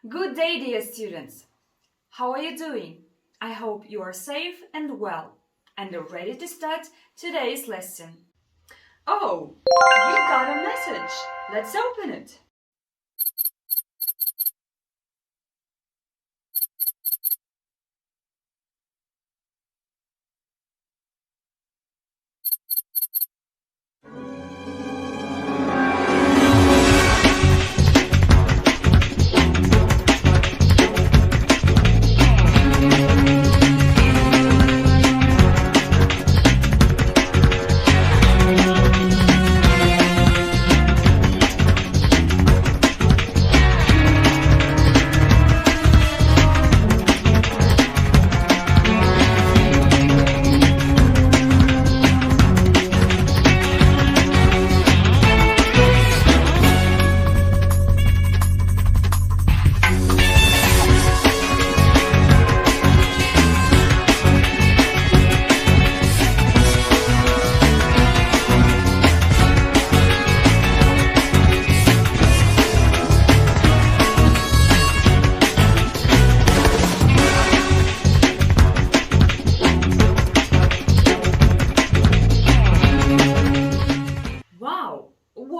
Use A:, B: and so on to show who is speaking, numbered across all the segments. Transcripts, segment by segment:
A: Good day, dear students. How are you doing? I hope you are safe and well and are ready to start today's lesson. Oh, you got a message. Let's open it.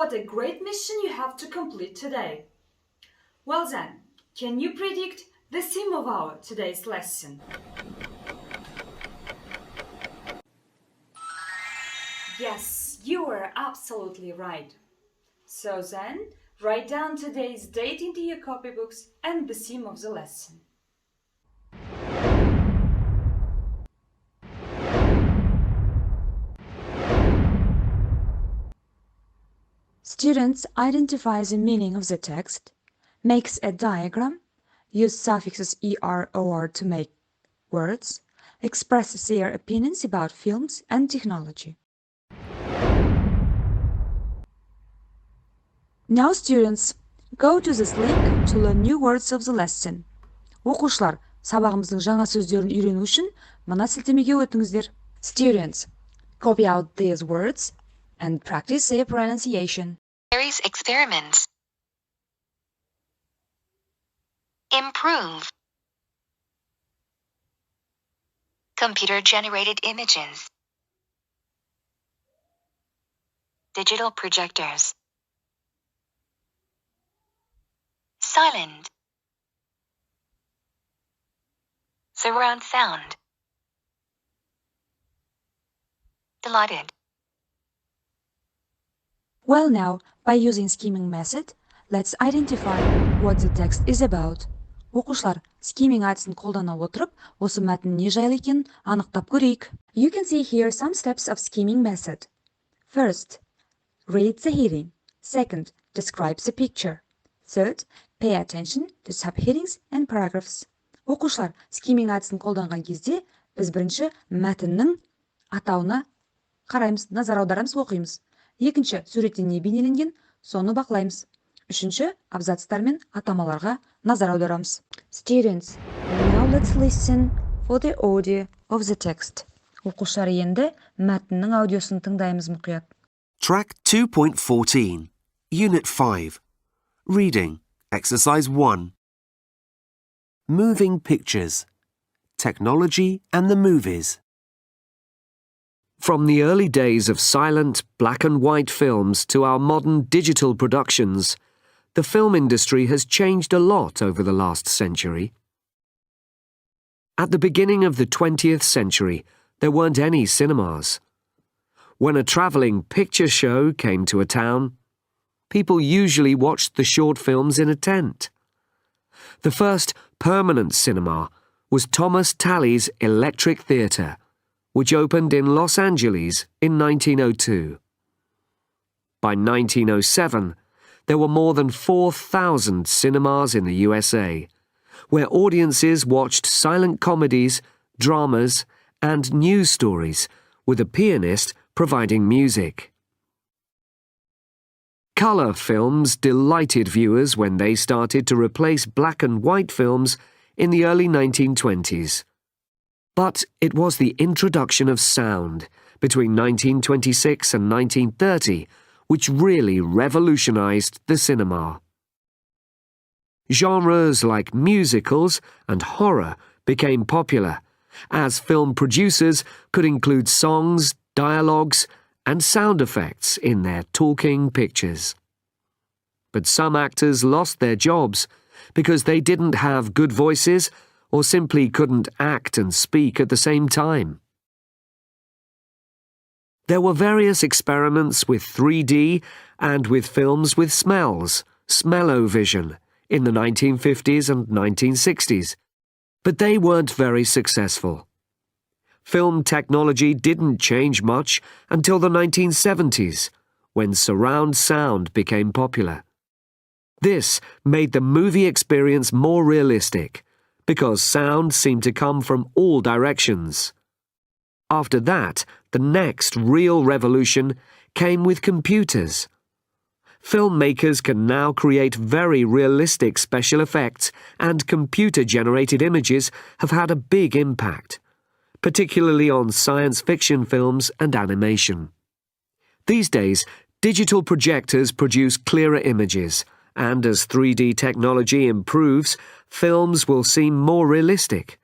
A: What a great mission you have to complete today. Well then, can you predict the theme of our today's lesson? Yes, you are absolutely right. So then, write down today's date into your copybooks and the theme of the lesson.
B: Students identify the meaning of the text, makes a diagram, use suffixes er, or to make words, expresses their opinions about films and technology. Now students, go to this link to learn new words of the lesson. Оқушылар, сабағымыздың жаңа сөздерін үйрену үшін мына сілтемеге өтіңіздер. Students, copy out these words and practice their pronunciation.
C: Series experiments. Improve. Computer-generated images. Digital projectors. Silent. Surround sound. Delighted.
B: Well now, by using skimming method, let's identify what the text is about. Оқушылар, skimming әдісін қолдана отырып, осы мәтін не жайлы екенін анықтап көрейік. You can see here some steps of skimming method. First, read the heading. Second, describe the picture. Third, pay attention to subheadings and paragraphs. Оқушылар, skimming әдісін қолданған кезде, біз бірінші мәтіннің атауына қараймыз, назар аударамыз, оқимыз. Екінші, суретте не бейнеленген, соны бақылаймыз. Үшінші, абзацтар мен атамаларға назар аударамыз. Students, now let's listen for the audio of the text. Оқушылар, енді мәтіннің аудиосын тыңдаймыз мұқият.
D: Track 2.14, Unit 5. Reading, Exercise 1. Moving Pictures, Technology and the Movies. From the early days of silent, black and white films to our modern digital productions, the film industry has changed a lot over the last century. At the beginning of the 20th century, there weren't any cinemas. When a travelling picture show came to a town, people usually watched the short films in a tent. The first permanent cinema was Thomas Talley's Electric Theatre, which opened in Los Angeles in 1902. By 1907, there were more than 4,000 cinemas in the USA, where audiences watched silent comedies, dramas, and news stories, with a pianist providing music. Colour films delighted viewers when they started to replace black and white films in the early 1920s. But it was the introduction of sound between 1926 and 1930 which really revolutionized the cinema. Genres like musicals and horror became popular, as film producers could include songs, dialogues, and sound effects in their talking pictures. But some actors lost their jobs because they didn't have good voices or simply couldn't act and speak at the same time. There were various experiments with 3D and with films with smells, smell-o-vision, in the 1950s and 1960s, but they weren't very successful. Film technology didn't change much until the 1970s, when surround sound became popular. This made the movie experience more realistic, because sound seemed to come from all directions. After that, the next real revolution came with computers. Filmmakers can now create very realistic special effects, and computer-generated images have had a big impact, particularly on science fiction films and animation. These days, digital projectors produce clearer images, and as 3D technology improves, films will seem more realistic.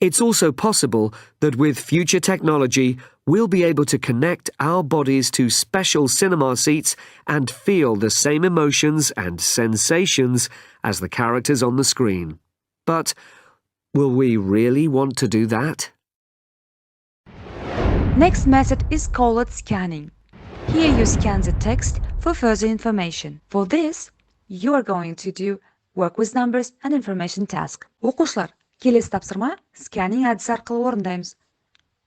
D: It's also possible that with future technology, we'll be able to connect our bodies to special cinema seats and feel the same emotions and sensations as the characters on the screen. But will we really want to do that?
B: Next method is called scanning. Here you scan the text for further information. For this, you are going to do work with numbers and information task. Оқушылар, келесі тапсырма сканинг әдісі арқылы орындаймыз.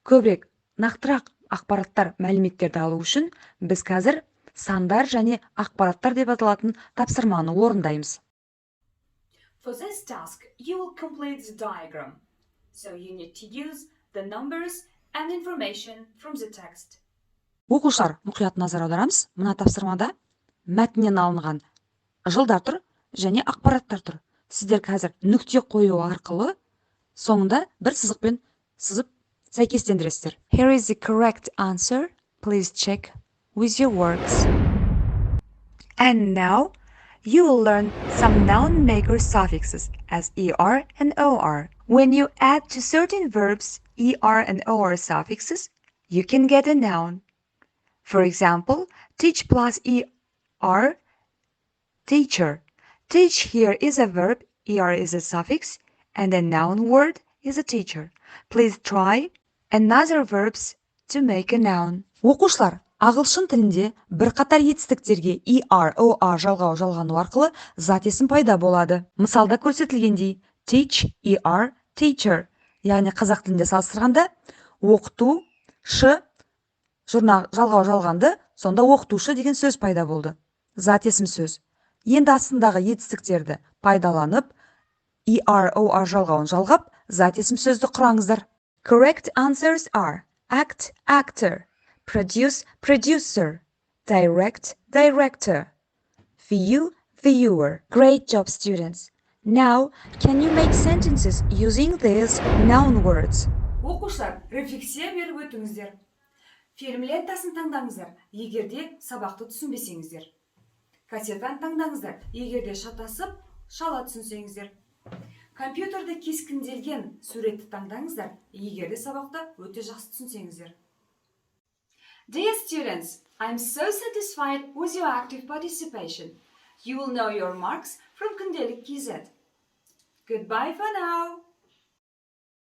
B: Көбірек, нақтырақ ақпараттар, мәліметтерді алу үшін біз қазір сандар және ақпараттар деп аталатын тапсырманы орындаймыз.
A: For this task, you will complete the diagram. So you need to use the numbers and information from the text.
B: Оқушылар, мұқият назар аударамыз. Мына тапсырмада мәтіннен алынған жылдар тұр және ақпараттар тұр. Сіздер қазір нүкте қою арқылы соңында бір сызықпен сызып сәйкестендіресіздер. Here is the correct answer. Please check with your works. And now you will learn some noun maker suffixes as er and or. When you add to certain verbs er and or suffixes, you can get a noun. For example, teach plus er, teacher. Teach here is a verb, er is a suffix, and a noun word is a teacher. Please try another verbs to make a noun. Оқушылар, ағылшын тілінде бірқатар етістіктерге er, or жалғану арқылы зат есім пайда болады. Мысалда көрсетілгендей, teach, er, teacher. Яғни қазақ тілінде салыстырғанда, оқыту, шы, жалғанды, сонда оқытушы деген сөз пайда болды. Зат есім сөз. Енді астындағы етістіктерді пайдаланып, er, or жалғауын жалғап, зат есім сөзді құраңыздар. Correct answers are act, actor, produce, producer, direct, director, view, viewer. Great job, students. Now, can you make sentences using these noun words?
A: Оқушылар, рефлексия беріп өтіңіздер. Фильм лентасын таңдаңыздар, егерде сабақты түсінбесеңіздер. Кассетаны таңдаңыздар, егерде шатасып, шала түсінсеңіздер. Компьютерде кескінделген суретті таңдаңыздар, егерде сабақта өте жақсы түсінсеңіздер. Dear students, I'm so satisfied with your active participation. You will know your marks from Kundelik KZ. Goodbye for now.